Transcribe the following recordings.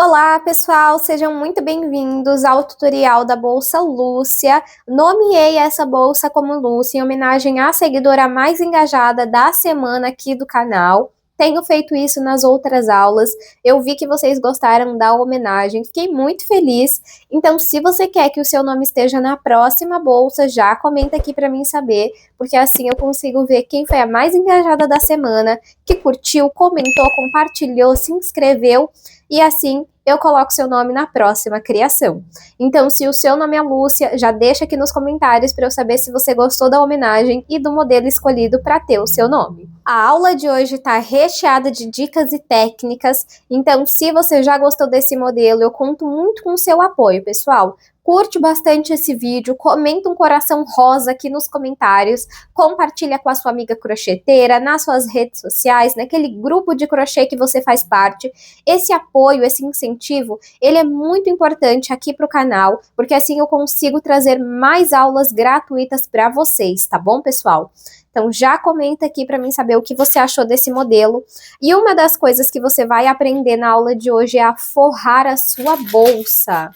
Olá, pessoal, sejam muito bem-vindos ao tutorial da Bolsa Lúcia. Nomeei essa bolsa como Lúcia em homenagem à seguidora mais engajada da semana aqui do canal. Tenho feito isso nas outras aulas, eu vi que vocês gostaram da homenagem, fiquei muito feliz. Então, se você quer que o seu nome esteja na próxima bolsa, já comenta aqui para mim saber, porque assim eu consigo ver quem foi a mais engajada da semana, que curtiu, comentou, compartilhou, se inscreveu, e assim eu coloco seu nome na próxima criação. Então, se o seu nome é Lúcia, já deixa aqui nos comentários para eu saber se você gostou da homenagem e do modelo escolhido para ter o seu nome. A aula de hoje está recheada de dicas e técnicas, então se você já gostou desse modelo, eu conto muito com o seu apoio, pessoal. Curte bastante esse vídeo, comenta um coração rosa aqui nos comentários, compartilha com a sua amiga crocheteira, nas suas redes sociais, naquele grupo de crochê que você faz parte. Esse apoio, esse incentivo, ele é muito importante aqui para o canal, porque assim eu consigo trazer mais aulas gratuitas para vocês, tá bom, pessoal? Então já comenta aqui para mim saber o que você achou desse modelo. E uma das coisas que você vai aprender na aula de hoje é a forrar a sua bolsa.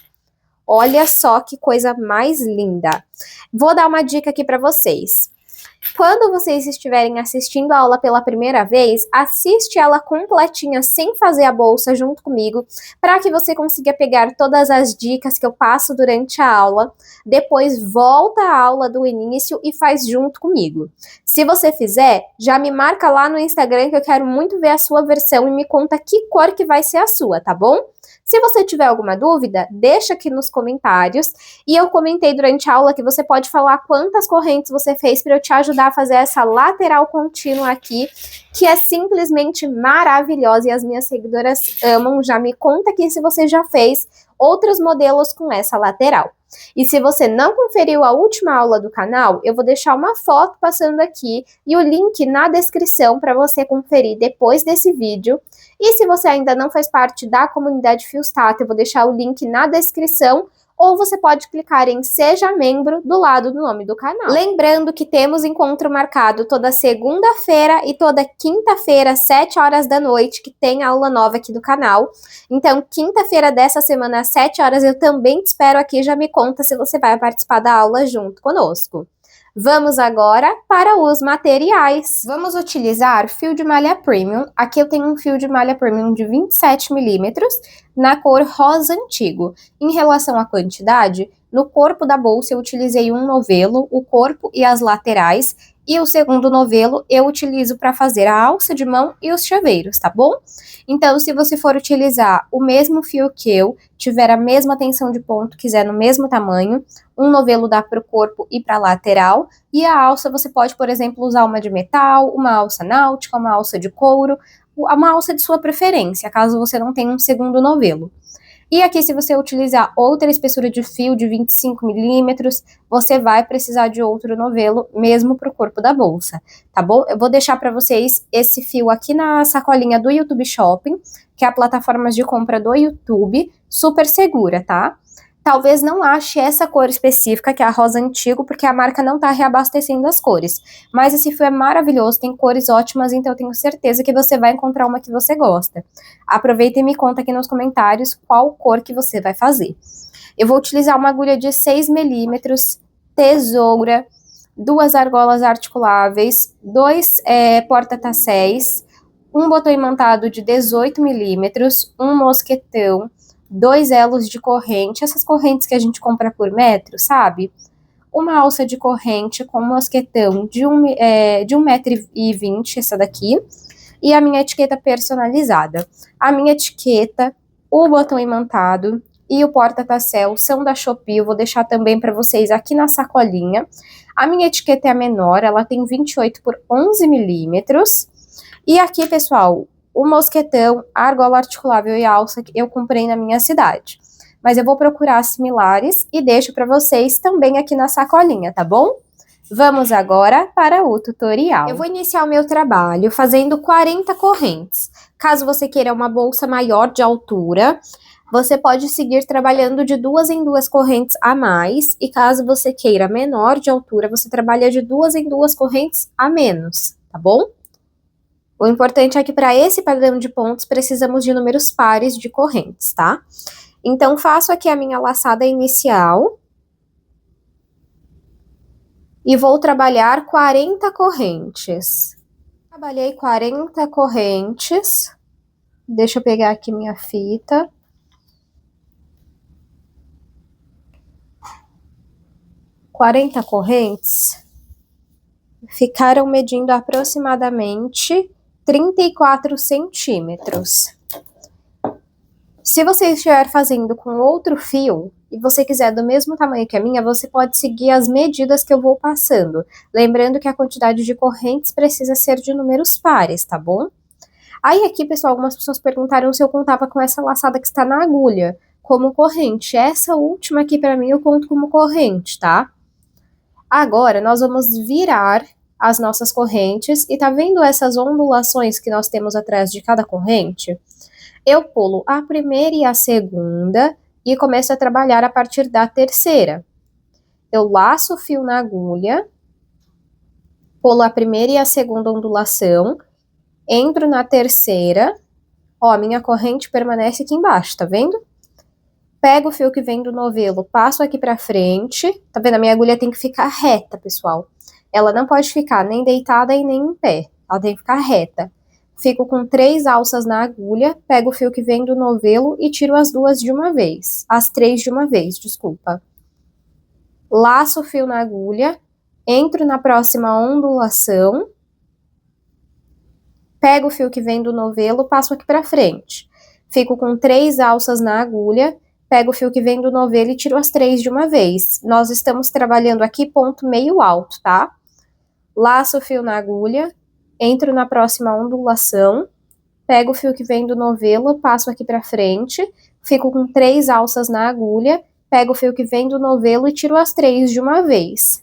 Olha só que coisa mais linda. Vou dar uma dica aqui para vocês. Quando vocês estiverem assistindo a aula pela primeira vez, assiste ela completinha sem fazer a bolsa junto comigo, para que você consiga pegar todas as dicas que eu passo durante a aula. Depois volta a aula do início e faz junto comigo. Se você fizer, já me marca lá no Instagram que eu quero muito ver a sua versão e me conta que cor que vai ser a sua, tá bom? Se você tiver alguma dúvida, deixa aqui nos comentários. E eu comentei durante a aula que você pode falar quantas correntes você fez para eu te ajudar a fazer essa lateral contínua aqui, que é simplesmente maravilhosa e as minhas seguidoras amam. Já me conta aqui se você já fez outros modelos com essa lateral. E se você não conferiu a última aula do canal, eu vou deixar uma foto passando aqui e o link na descrição para você conferir depois desse vídeo. E se você ainda não faz parte da comunidade Fiostato, eu vou deixar o link na descrição, ou você pode clicar em Seja Membro do lado do nome do canal. Lembrando que temos encontro marcado toda segunda-feira e toda quinta-feira, às 7 horas da noite, que tem aula nova aqui do canal. Então, quinta-feira dessa semana, às 7 horas, eu também te espero aqui. Já me conta se você vai participar da aula junto conosco. Vamos agora para os materiais. Vamos utilizar fio de malha premium. Aqui eu tenho um fio de malha premium de 27 milímetros, na cor rosa antigo. Em relação à quantidade, no corpo da bolsa eu utilizei um novelo, o corpo e as laterais, e o segundo novelo eu utilizo para fazer a alça de mão e os chaveiros, tá bom? Então, se você for utilizar o mesmo fio que eu, tiver a mesma tensão de ponto, quiser no mesmo tamanho, um novelo dá para o corpo e para a lateral, e a alça você pode, por exemplo, usar uma de metal, uma alça náutica, uma alça de couro, uma alça de sua preferência, caso você não tenha um segundo novelo. E aqui, se você utilizar outra espessura de fio de 25 milímetros, você vai precisar de outro novelo, mesmo para o corpo da bolsa, tá bom? Eu vou deixar para vocês esse fio aqui na sacolinha do YouTube Shopping, que é a plataforma de compra do YouTube, super segura, tá? Talvez não ache essa cor específica, que é a rosa antigo, porque a marca não tá reabastecendo as cores. Mas esse fio é maravilhoso, tem cores ótimas, então eu tenho certeza que você vai encontrar uma que você gosta. Aproveita e me conta aqui nos comentários qual cor que você vai fazer. Eu vou utilizar uma agulha de 6 milímetros, tesoura, 2 argolas articuláveis, 2 porta-tasséis, um botão imantado de 18 milímetros, um mosquetão, 2 elos de corrente, essas correntes que a gente compra por metro, sabe? Uma alça de corrente com mosquetão de 1,20 m, essa daqui, e a minha etiqueta personalizada. A minha etiqueta, o botão imantado e o porta-tassel são da Shopee, eu vou deixar também para vocês aqui na sacolinha. A minha etiqueta é a menor, ela tem 28 por 11 milímetros. E aqui, pessoal, o mosquetão, a argola articulável e a alça que eu comprei na minha cidade. Mas eu vou procurar similares e deixo para vocês também aqui na sacolinha, tá bom? Vamos agora para o tutorial. Eu vou iniciar o meu trabalho fazendo 40 correntes. Caso você queira uma bolsa maior de altura, você pode seguir trabalhando de 2 em 2 correntes a mais. E caso você queira menor de altura, você trabalha de 2 em 2 correntes a menos, tá bom? O importante é que para esse padrão de pontos precisamos de números pares de correntes, tá? Então, faço aqui a minha laçada inicial e vou trabalhar 40 correntes. Trabalhei 40 correntes. Deixa eu pegar aqui minha fita. Quarenta correntes ficaram medindo aproximadamente 34 centímetros. Se você estiver fazendo com outro fio e você quiser do mesmo tamanho que a minha, você pode seguir as medidas que eu vou passando. Lembrando que a quantidade de correntes precisa ser de números pares, tá bom? Aí aqui, pessoal, algumas pessoas perguntaram se eu contava com essa laçada que está na agulha como corrente. Essa última aqui para mim eu conto como corrente, tá? Agora nós vamos virar as nossas correntes e tá vendo essas ondulações que nós temos atrás de cada corrente? Eu pulo a primeira e a segunda e começo a trabalhar a partir da terceira. Eu laço o fio na agulha, pulo a primeira e a segunda ondulação, entro na terceira, ó, minha corrente permanece aqui embaixo, tá vendo? Pego o fio que vem do novelo, passo aqui pra frente, tá vendo? A minha agulha tem que ficar reta, pessoal. Ela não pode ficar nem deitada e nem em pé, ela tem que ficar reta. Fico com 3 alças na agulha, pego o fio que vem do novelo e tiro as 2 de uma vez. As 3 de uma vez, desculpa. Laço o fio na agulha, entro na próxima ondulação, pego o fio que vem do novelo, passo aqui pra frente. Fico com 3 alças na agulha, pego o fio que vem do novelo e tiro as 3 de uma vez. Nós estamos trabalhando aqui ponto meio alto, tá? Laço o fio na agulha, entro na próxima ondulação, pego o fio que vem do novelo, passo aqui pra frente, fico com 3 alças na agulha, pego o fio que vem do novelo e tiro as 3 de uma vez.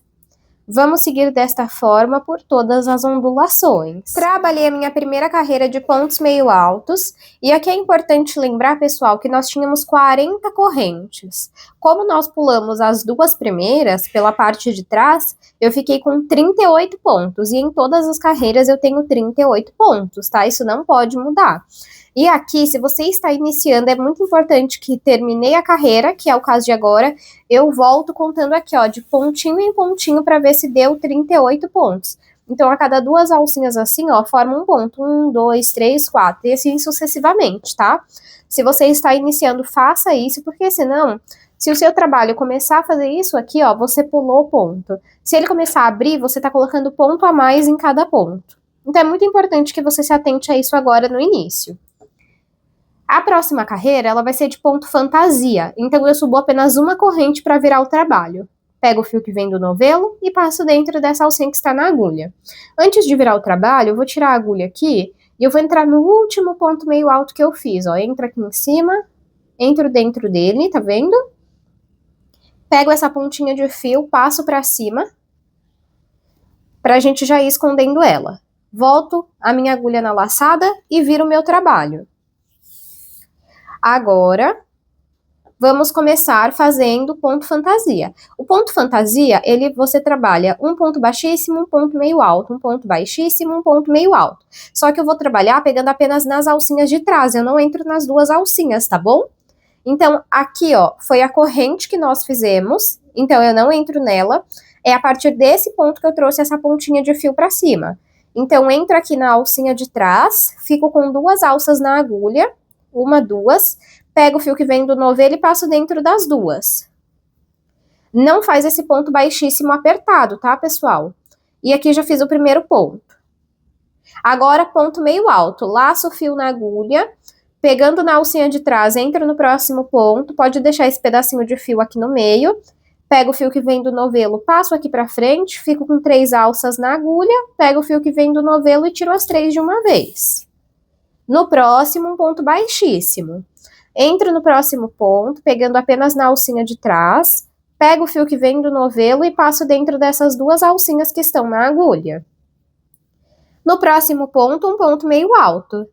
Vamos seguir desta forma por todas as ondulações. Trabalhei a minha primeira carreira de pontos meio altos, e aqui é importante lembrar, pessoal, que nós tínhamos 40 correntes. Como nós pulamos as 2 primeiras, pela parte de trás, eu fiquei com 38 pontos, e em todas as carreiras eu tenho 38 pontos, tá? Isso não pode mudar. E aqui, se você está iniciando, é muito importante que terminei a carreira, que é o caso de agora, eu volto contando aqui, ó, de pontinho em pontinho para ver se deu 38 pontos. Então, a cada 2 alcinhas assim, ó, forma um ponto. 1, 2, 3, 4, e assim sucessivamente, tá? Se você está iniciando, faça isso, porque senão, se o seu trabalho começar a fazer isso aqui, ó, você pulou o ponto. Se ele começar a abrir, você tá colocando ponto a mais em cada ponto. Então, é muito importante que você se atente a isso agora no início. A próxima carreira, ela vai ser de ponto fantasia, então eu subo apenas uma corrente para virar o trabalho. Pego o fio que vem do novelo e passo dentro dessa alcinha que está na agulha. Antes de virar o trabalho, eu vou tirar a agulha aqui e eu vou entrar no último ponto meio alto que eu fiz, ó. Entro aqui em cima, entro dentro dele, tá vendo? Pego essa pontinha de fio, passo para cima, pra gente já ir escondendo ela. Volto a minha agulha na laçada e viro o meu trabalho. Agora, vamos começar fazendo ponto fantasia. O ponto fantasia, você trabalha um ponto baixíssimo, um ponto meio alto, um ponto baixíssimo, um ponto meio alto. Só que eu vou trabalhar pegando apenas nas alcinhas de trás, eu não entro nas 2 alcinhas, tá bom? Então, aqui, ó, foi a corrente que nós fizemos, então eu não entro nela. É a partir desse ponto que eu trouxe essa pontinha de fio pra cima. Então, entro aqui na alcinha de trás, fico com 2 alças na agulha, 1, 2, pego o fio que vem do novelo e passo dentro das 2. Não faz esse ponto baixíssimo apertado, tá, pessoal? E aqui já fiz o primeiro ponto. Agora, ponto meio alto, laço o fio na agulha, pegando na alcinha de trás, entro no próximo ponto, pode deixar esse pedacinho de fio aqui no meio, pego o fio que vem do novelo, passo aqui pra frente, fico com 3 alças na agulha, pego o fio que vem do novelo e tiro as 3 de uma vez. No próximo, um ponto baixíssimo. Entro no próximo ponto, pegando apenas na alcinha de trás, pego o fio que vem do novelo e passo dentro dessas 2 alcinhas que estão na agulha. No próximo ponto, um ponto meio alto.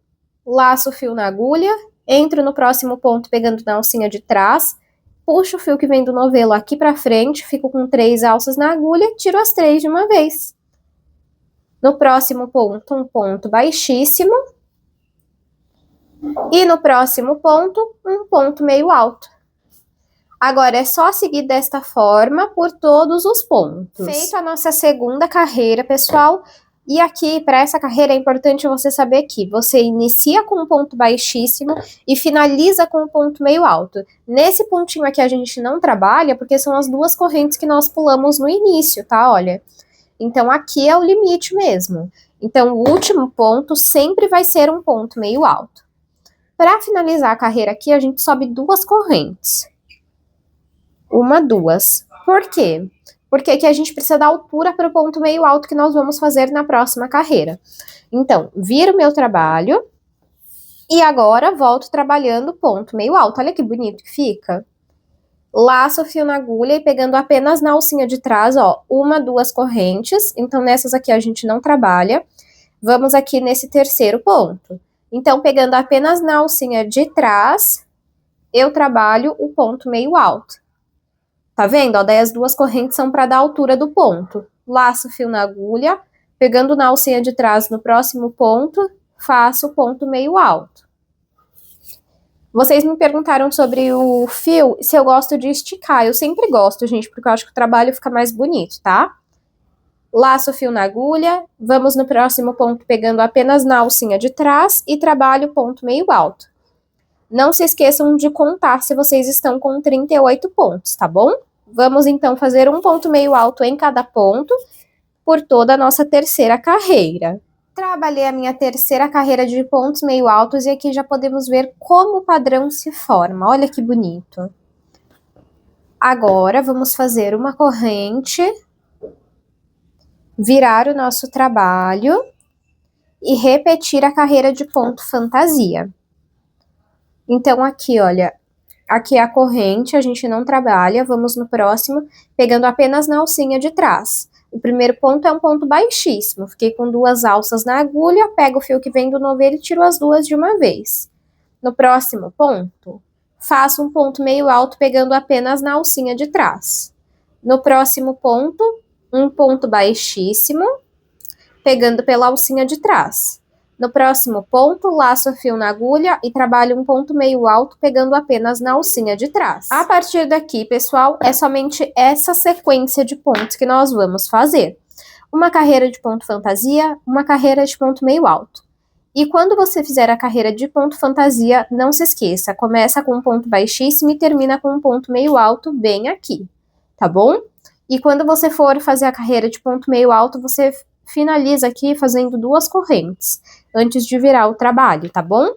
Laço o fio na agulha, entro no próximo ponto pegando na alcinha de trás, puxo o fio que vem do novelo aqui pra frente, fico com 3 alças na agulha, tiro as 3 de uma vez. No próximo ponto, um ponto baixíssimo. E no próximo ponto, um ponto meio alto. Agora, é só seguir desta forma por todos os pontos. Feito a nossa segunda carreira, pessoal. E aqui, para essa carreira, é importante você saber que você inicia com um ponto baixíssimo e finaliza com um ponto meio alto. Nesse pontinho aqui a gente não trabalha, porque são as duas correntes que nós pulamos no início, tá? Olha. Então, aqui é o limite mesmo. Então, o último ponto sempre vai ser um ponto meio alto. Para finalizar a carreira aqui, a gente sobe duas correntes. Uma, duas. Por quê? Porque aqui a gente precisa dar altura para o ponto meio alto que nós vamos fazer na próxima carreira. Então, viro meu trabalho e agora volto trabalhando ponto meio alto. Olha que bonito que fica. Laço o fio na agulha e pegando apenas na alcinha de trás, ó, uma, duas correntes. Então, nessas aqui a gente não trabalha. Vamos aqui nesse terceiro ponto. Então, pegando apenas na alcinha de trás, eu trabalho o ponto meio alto. Tá vendo? Ó, daí as duas correntes são para dar a altura do ponto. Laço o fio na agulha, pegando na alcinha de trás no próximo ponto, faço o ponto meio alto. Vocês me perguntaram sobre o fio, se eu gosto de esticar. Eu sempre gosto, gente, porque eu acho que o trabalho fica mais bonito, tá? Laço o fio na agulha, vamos no próximo ponto pegando apenas na alcinha de trás e trabalho o ponto meio alto. Não se esqueçam de contar se vocês estão com 38 pontos, tá bom? Vamos então fazer um ponto meio alto em cada ponto por toda a nossa terceira carreira. Trabalhei a minha terceira carreira de pontos meio altos e aqui já podemos ver como o padrão se forma. Olha que bonito. Agora, vamos fazer uma corrente, virar o nosso trabalho e repetir a carreira de ponto fantasia. Então, aqui, olha, aqui é a corrente, a gente não trabalha, vamos no próximo, pegando apenas na alcinha de trás. O primeiro ponto é um ponto baixíssimo, fiquei com duas alças na agulha, pego o fio que vem do novelo e tiro as duas de uma vez. No próximo ponto, faço um ponto meio alto pegando apenas na alcinha de trás. No próximo ponto, um ponto baixíssimo, pegando pela alcinha de trás. No próximo ponto, laço o fio na agulha e trabalho um ponto meio alto, pegando apenas na alcinha de trás. A partir daqui, pessoal, é somente essa sequência de pontos que nós vamos fazer. Uma carreira de ponto fantasia, uma carreira de ponto meio alto. E quando você fizer a carreira de ponto fantasia, não se esqueça, começa com um ponto baixíssimo e termina com um ponto meio alto bem aqui, tá bom? E quando você for fazer a carreira de ponto meio alto, você finaliza aqui fazendo duas correntes, antes de virar o trabalho, tá bom?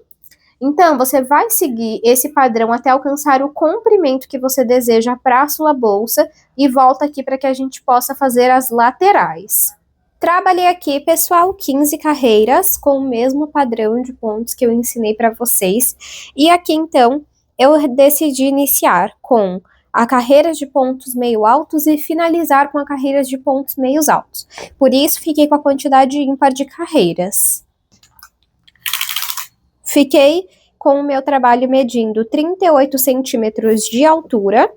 Então, você vai seguir esse padrão até alcançar o comprimento que você deseja para a sua bolsa e volta aqui para que a gente possa fazer as laterais. Trabalhei aqui, pessoal, 15 carreiras com o mesmo padrão de pontos que eu ensinei para vocês. E aqui, então, eu decidi iniciar com a carreira de pontos meio altos e finalizar com a carreira de pontos meios altos. Por isso, fiquei com a quantidade ímpar de carreiras. Fiquei com o meu trabalho medindo 38 centímetros de altura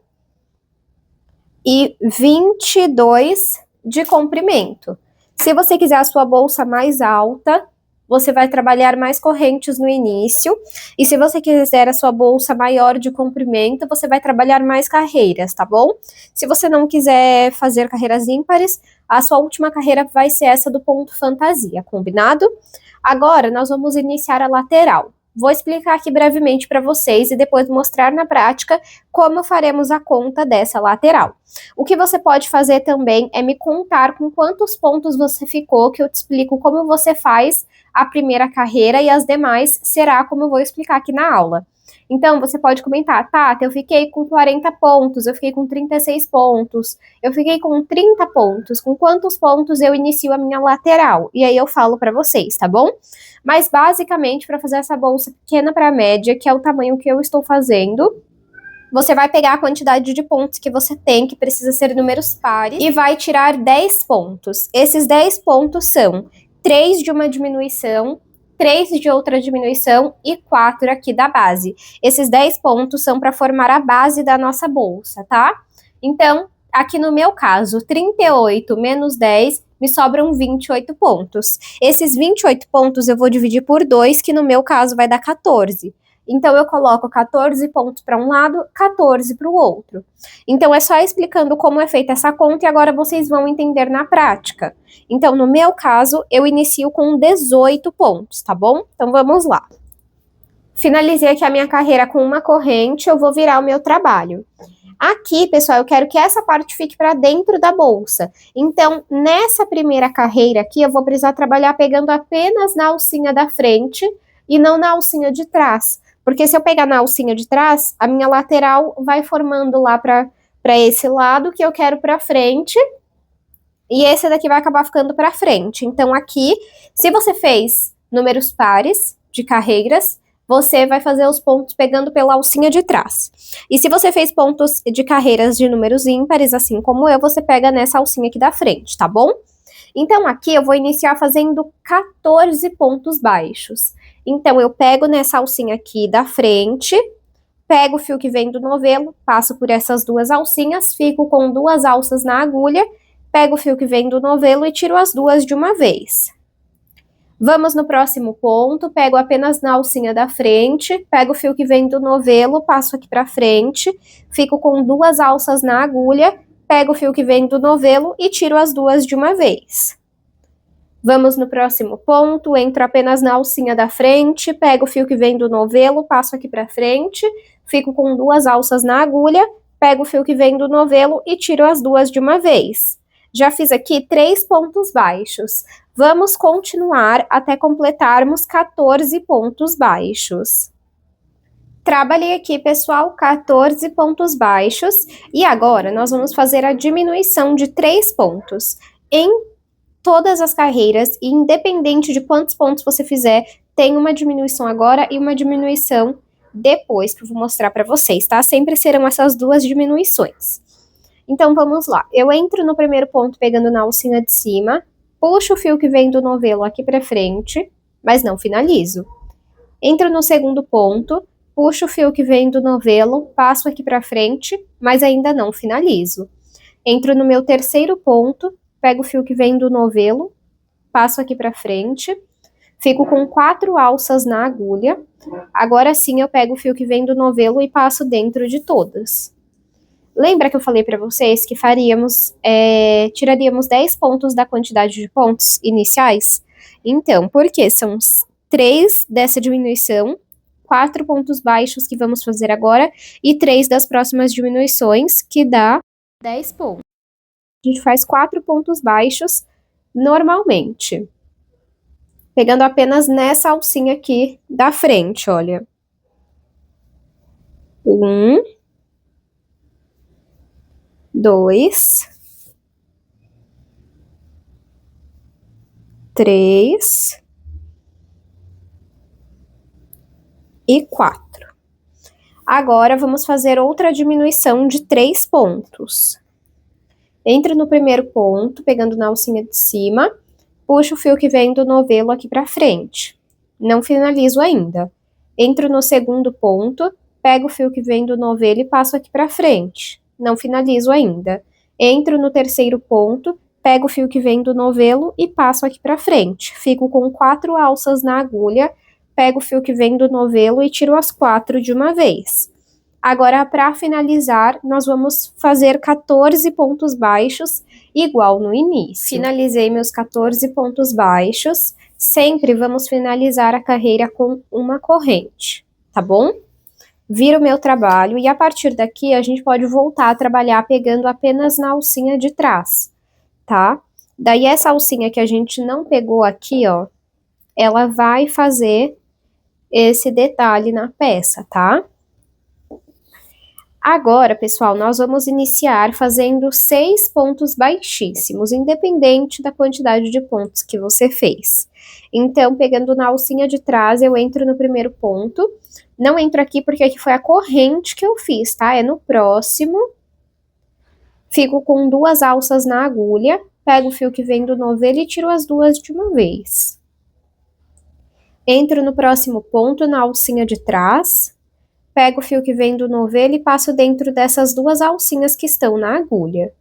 e 22 de comprimento. Se você quiser a sua bolsa mais alta, você vai trabalhar mais correntes no início. E se você quiser a sua bolsa maior de comprimento, você vai trabalhar mais carreiras, tá bom? Se você não quiser fazer carreiras ímpares, a sua última carreira vai ser essa do ponto fantasia, combinado? Agora, nós vamos iniciar a lateral. Vou explicar aqui brevemente para vocês e depois mostrar na prática como faremos a conta dessa lateral. O que você pode fazer também é me contar com quantos pontos você ficou, que eu te explico como você faz a primeira carreira e as demais será como eu vou explicar aqui na aula. Então, você pode comentar, Tata, eu fiquei com 40 pontos, eu fiquei com 36 pontos, eu fiquei com 30 pontos, com quantos pontos eu inicio a minha lateral? E aí eu falo para vocês, tá bom? Mas, basicamente, para fazer essa bolsa pequena para média, que é o tamanho que eu estou fazendo, você vai pegar a quantidade de pontos que você tem, que precisa ser números pares, e vai tirar 10 pontos. Esses 10 pontos são 3 de uma diminuição, 3 de outra diminuição e 4 aqui da base. Esses 10 pontos são para formar a base da nossa bolsa, tá? Então, aqui no meu caso, 38 menos 10 me sobram 28 pontos. Esses 28 pontos eu vou dividir por 2, que no meu caso vai dar 14. Então, eu coloco 14 pontos para um lado, 14 para o outro. Então, é só explicando como é feita essa conta e agora vocês vão entender na prática. Então, no meu caso, eu inicio com 18 pontos, tá bom? Então, vamos lá. Finalizei aqui a minha carreira com uma corrente, eu vou virar o meu trabalho. Aqui, pessoal, eu quero que essa parte fique para dentro da bolsa. Então, nessa primeira carreira aqui, eu vou precisar trabalhar pegando apenas na alcinha da frente e não na alcinha de trás. Porque se eu pegar na alcinha de trás, a minha lateral vai formando lá para esse lado que eu quero para frente. E esse daqui vai acabar ficando para frente. Então, aqui, se você fez números pares de carreiras, você vai fazer os pontos pegando pela alcinha de trás. E se você fez pontos de carreiras de números ímpares, assim como eu, você pega nessa alcinha aqui da frente, tá bom? Então, aqui eu vou iniciar fazendo 14 pontos baixos. Então, eu pego nessa alcinha aqui da frente, pego o fio que vem do novelo, passo por essas duas alcinhas, fico com 2 alças na agulha, pego o fio que vem do novelo e tiro as 2 de uma vez. Vamos no próximo ponto, pego apenas na alcinha da frente, pego o fio que vem do novelo, passo aqui para frente, fico com 2 alças na agulha, pego o fio que vem do novelo e tiro as 2 de uma vez. Vamos no próximo ponto, entro apenas na alcinha da frente, pego o fio que vem do novelo, passo aqui para frente, fico com 2 alças na agulha, pego o fio que vem do novelo e tiro as 2 de uma vez. Já fiz aqui 3 pontos baixos. Vamos continuar até completarmos 14 pontos baixos. Trabalhei aqui, pessoal, 14 pontos baixos. E agora, nós vamos fazer a diminuição de 3 pontos. Em todas as carreiras, e independente de quantos pontos você fizer, tem uma diminuição agora e uma diminuição depois, que eu vou mostrar para vocês, tá? Sempre serão essas 2 diminuições. Então, vamos lá. Eu entro no primeiro ponto pegando na alcinha de cima, puxo o fio que vem do novelo aqui para frente, mas não finalizo. Entro no segundo ponto, puxo o fio que vem do novelo, passo aqui para frente, mas ainda não finalizo. Entro no meu terceiro ponto, pego o fio que vem do novelo, passo aqui para frente, fico com 4 alças na agulha. Agora sim eu pego o fio que vem do novelo e passo dentro de todas. Lembra que eu falei para vocês que tiraríamos 10 pontos da quantidade de pontos iniciais? Então, porque são 3 dessa diminuição, 4 pontos baixos que vamos fazer agora e 3 das próximas diminuições, que dá 10 pontos. A gente faz 4 pontos baixos normalmente, pegando apenas nessa alcinha aqui da frente, olha. 1, 2, 3 e 4. Agora, vamos fazer outra diminuição de 3 pontos. Entro no primeiro ponto, pegando na alcinha de cima, puxo o fio que vem do novelo aqui para frente. Não finalizo ainda. Entro no segundo ponto, pego o fio que vem do novelo e passo aqui para frente. Não finalizo ainda. Entro no terceiro ponto, pego o fio que vem do novelo e passo aqui para frente. Fico com 4 alças na agulha, pego o fio que vem do novelo e tiro as 4 de uma vez. Agora, para finalizar, nós vamos fazer 14 pontos baixos, igual no início. Finalizei meus 14 pontos baixos. Sempre vamos finalizar a carreira com uma corrente, tá bom? Viro o meu trabalho e a partir daqui a gente pode voltar a trabalhar pegando apenas na alcinha de trás, tá? Daí essa alcinha que a gente não pegou aqui, ó, ela vai fazer esse detalhe na peça, tá? Agora, pessoal, nós vamos iniciar fazendo 6 pontos baixíssimos, independente da quantidade de pontos que você fez. Então, pegando na alcinha de trás, eu entro no primeiro ponto. Não entro aqui porque aqui foi a corrente que eu fiz, tá? É no próximo. Fico com 2 alças na agulha, pego o fio que vem do novelo e tiro as 2 de uma vez. Entro no próximo ponto, na alcinha de trás. Pego o fio que vem do novelo e passo dentro dessas 2 alcinhas que estão na agulha.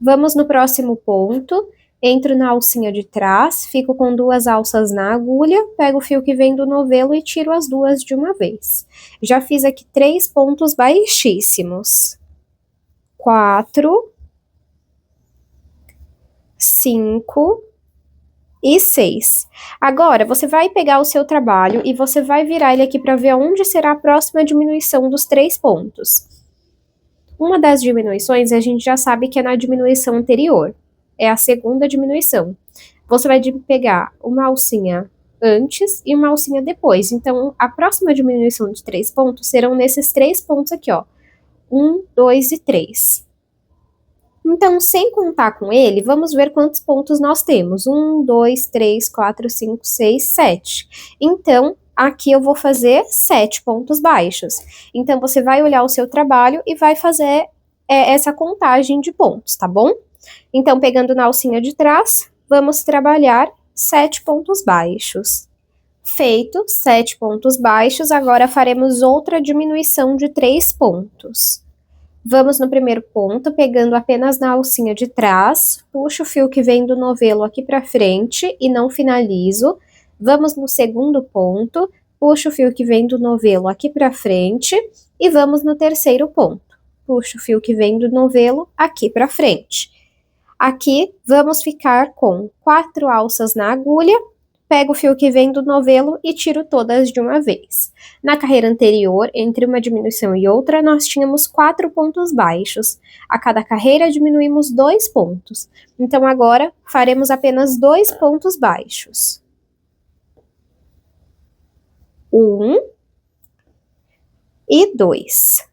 Vamos no próximo ponto, entro na alcinha de trás, fico com 2 alças na agulha, pego o fio que vem do novelo e tiro as 2 de uma vez. Já fiz aqui 3 pontos baixíssimos. 4, 5 e 6. Agora, você vai pegar o seu trabalho e você vai virar ele aqui para ver onde será a próxima diminuição dos 3 pontos. Uma das diminuições a gente já sabe que é na diminuição anterior, é a segunda diminuição. Você vai pegar uma alcinha antes e uma alcinha depois. Então, a próxima diminuição de 3 pontos serão nesses 3 pontos aqui, ó. 1, 2 e 3. Então, sem contar com ele, vamos ver quantos pontos nós temos. 1, 2, 3, 4, 5, 6, 7. Então, aqui eu vou fazer 7 pontos baixos. Então, você vai olhar o seu trabalho e vai fazer essa contagem de pontos, tá bom? Então, pegando na alcinha de trás, vamos trabalhar 7 pontos baixos. Feito 7 pontos baixos, agora faremos outra diminuição de 3 pontos. Vamos no primeiro ponto, pegando apenas na alcinha de trás, puxo o fio que vem do novelo aqui para frente e não finalizo. Vamos no segundo ponto, puxo o fio que vem do novelo aqui para frente e vamos no terceiro ponto. Puxo o fio que vem do novelo aqui para frente. Aqui vamos ficar com 4 alças na agulha, pego o fio que vem do novelo e tiro todas de uma vez. Na carreira anterior, entre uma diminuição e outra, nós tínhamos 4 pontos baixos. A cada carreira diminuímos 2 pontos. Então agora faremos apenas 2 pontos baixos. 1 e 2.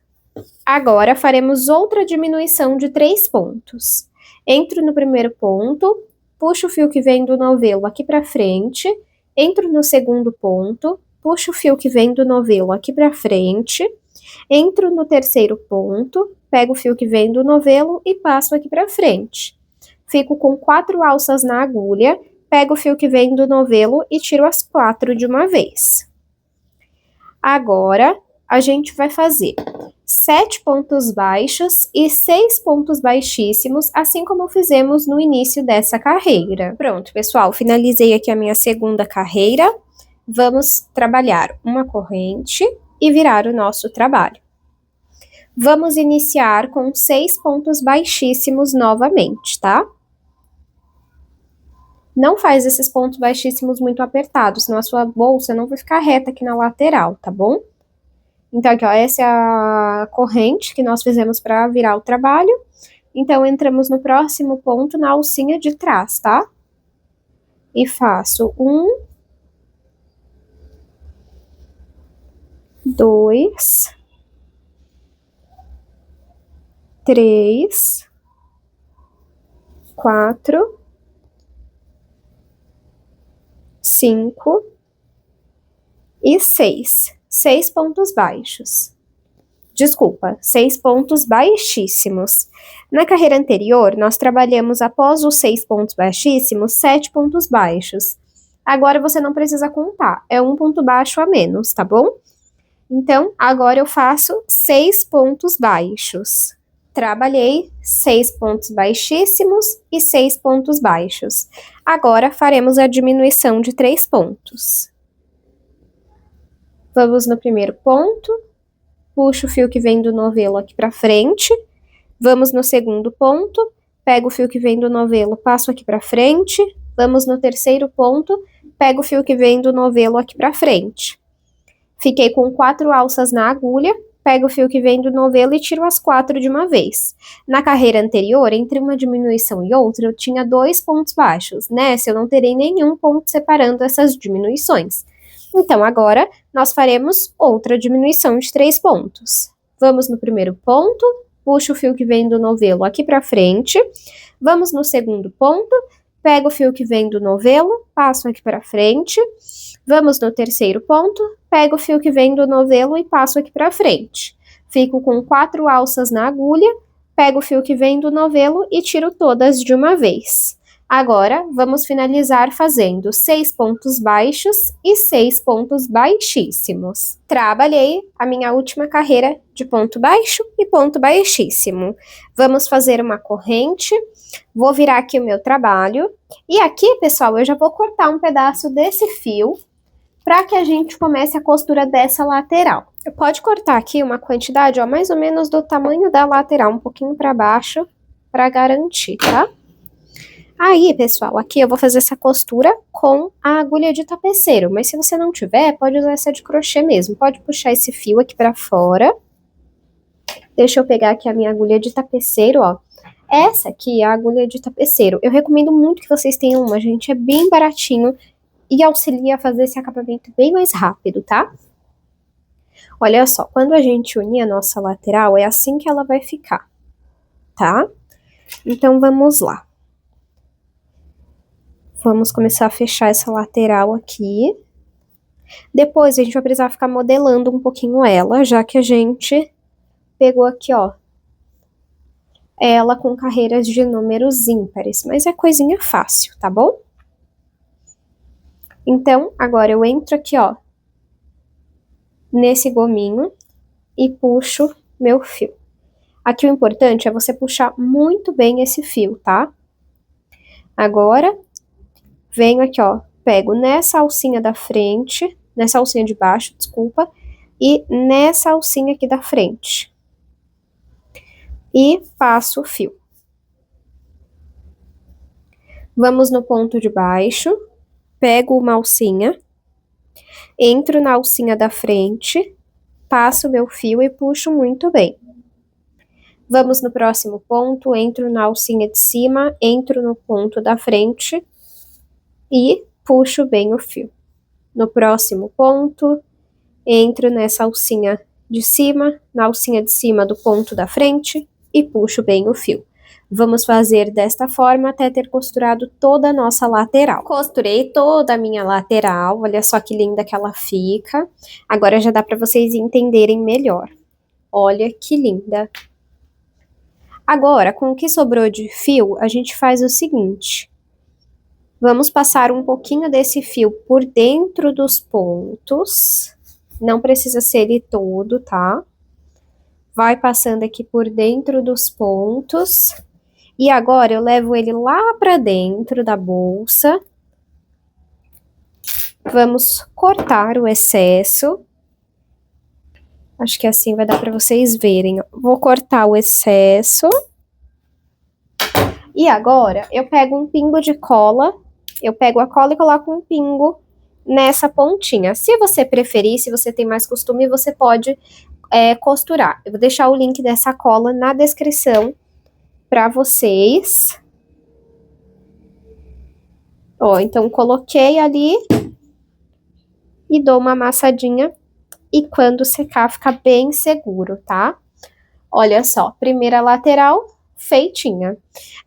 Agora faremos outra diminuição de 3 pontos. Entro no primeiro ponto, puxo o fio que vem do novelo aqui para frente, entro no segundo ponto, puxo o fio que vem do novelo aqui para frente, entro no terceiro ponto, pego o fio que vem do novelo e passo aqui para frente. Fico com 4 alças na agulha, pego o fio que vem do novelo e tiro as 4 de uma vez. Agora, a gente vai fazer 7 pontos baixos e 6 pontos baixíssimos, assim como fizemos no início dessa carreira. Pronto, pessoal, finalizei aqui a minha segunda carreira. Vamos trabalhar uma corrente e virar o nosso trabalho. Vamos iniciar com 6 pontos baixíssimos novamente, tá? Não faz esses pontos baixíssimos muito apertados, senão a sua bolsa não vai ficar reta aqui na lateral, tá bom? Então, aqui, ó, essa é a corrente que nós fizemos para virar o trabalho. Então, entramos no próximo ponto na alcinha de trás, tá? E faço 1, 2, 3, 4, 5 e 6. 6 pontos baixos. Desculpa, 6 pontos baixíssimos. Na carreira anterior, nós trabalhamos após os 6 pontos baixíssimos, 7 pontos baixos. Agora você não precisa contar, é um ponto baixo a menos, tá bom? Então, agora eu faço 6 pontos baixos. Trabalhei 6 pontos baixíssimos e 6 pontos baixos. Agora faremos a diminuição de 3 pontos. Vamos no primeiro ponto, puxo o fio que vem do novelo aqui para frente. Vamos no segundo ponto, pego o fio que vem do novelo, passo aqui para frente. Vamos no terceiro ponto, pego o fio que vem do novelo aqui para frente. Fiquei com 4 alças na agulha, pego o fio que vem do novelo e tiro as 4 de uma vez. Na carreira anterior, entre uma diminuição e outra, eu tinha 2 pontos baixos. Nessa, eu não terei nenhum ponto separando essas diminuições. Então, agora, nós faremos outra diminuição de 3 pontos. Vamos no primeiro ponto, puxo o fio que vem do novelo aqui para frente. Vamos no segundo ponto, pego o fio que vem do novelo, passo aqui para frente. Vamos no terceiro ponto, pego o fio que vem do novelo e passo aqui para frente. Fico com 4 alças na agulha, pego o fio que vem do novelo e tiro todas de uma vez. Agora, vamos finalizar fazendo 6 pontos baixos e 6 pontos baixíssimos. Trabalhei a minha última carreira de ponto baixo e ponto baixíssimo. Vamos fazer uma corrente Vou virar aqui o meu trabalho. E aqui, pessoal, eu já vou cortar um pedaço desse fio para que a gente comece a costura dessa lateral. Pode cortar aqui uma quantidade, ó, mais ou menos do tamanho da lateral, um pouquinho para baixo, para garantir, tá? Aí, pessoal, aqui eu vou fazer essa costura com a agulha de tapeceiro, mas se você não tiver, pode usar essa de crochê mesmo. Pode puxar esse fio aqui para fora. Deixa eu pegar aqui a minha agulha de tapeceiro, ó. Essa aqui é a agulha de tapeceiro. Eu recomendo muito que vocês tenham uma, gente, é bem baratinho e auxilia a fazer esse acabamento bem mais rápido, tá? Olha só, quando a gente unir a nossa lateral, é assim que ela vai ficar, tá? Então, vamos lá. Vamos começar a fechar essa lateral aqui. Depois, a gente vai precisar ficar modelando um pouquinho ela, já que a gente pegou aqui, ó, ela com carreiras de números ímpares, mas é coisinha fácil, tá bom? Então, agora eu entro aqui, ó, nesse gominho e puxo meu fio. Aqui o importante é você puxar muito bem esse fio, tá? Agora, venho aqui, ó, pego nessa alcinha da frente, nessa alcinha de baixo, desculpa, e nessa alcinha aqui da frente. E passo o fio. Vamos no ponto de baixo, pego uma alcinha, entro na alcinha da frente, passo meu fio e puxo muito bem. Vamos no próximo ponto, entro na alcinha de cima, entro no ponto da frente e puxo bem o fio. No próximo ponto, entro nessa alcinha de cima, na alcinha de cima do ponto da frente e puxo bem o fio. Vamos fazer desta forma até ter costurado toda a nossa lateral. Costurei toda a minha lateral, olha só que linda que ela fica. Agora já dá para vocês entenderem melhor. Olha que linda. Agora, com o que sobrou de fio, a gente faz o seguinte. Vamos passar um pouquinho desse fio por dentro dos pontos. Não precisa ser ele todo, tá? Vai passando aqui por dentro dos pontos. E agora eu levo ele lá pra dentro da bolsa. Vamos cortar o excesso. Acho que assim vai dar pra vocês verem. Vou cortar o excesso. E agora eu pego um pingo de cola. Eu pego a cola e coloco um pingo nessa pontinha. Se você preferir, se você tem mais costume, você pode costurar. Eu vou deixar o link dessa cola na descrição para vocês. Ó, então coloquei ali e dou uma amassadinha e quando secar fica bem seguro, tá? Olha só, primeira lateral feitinha.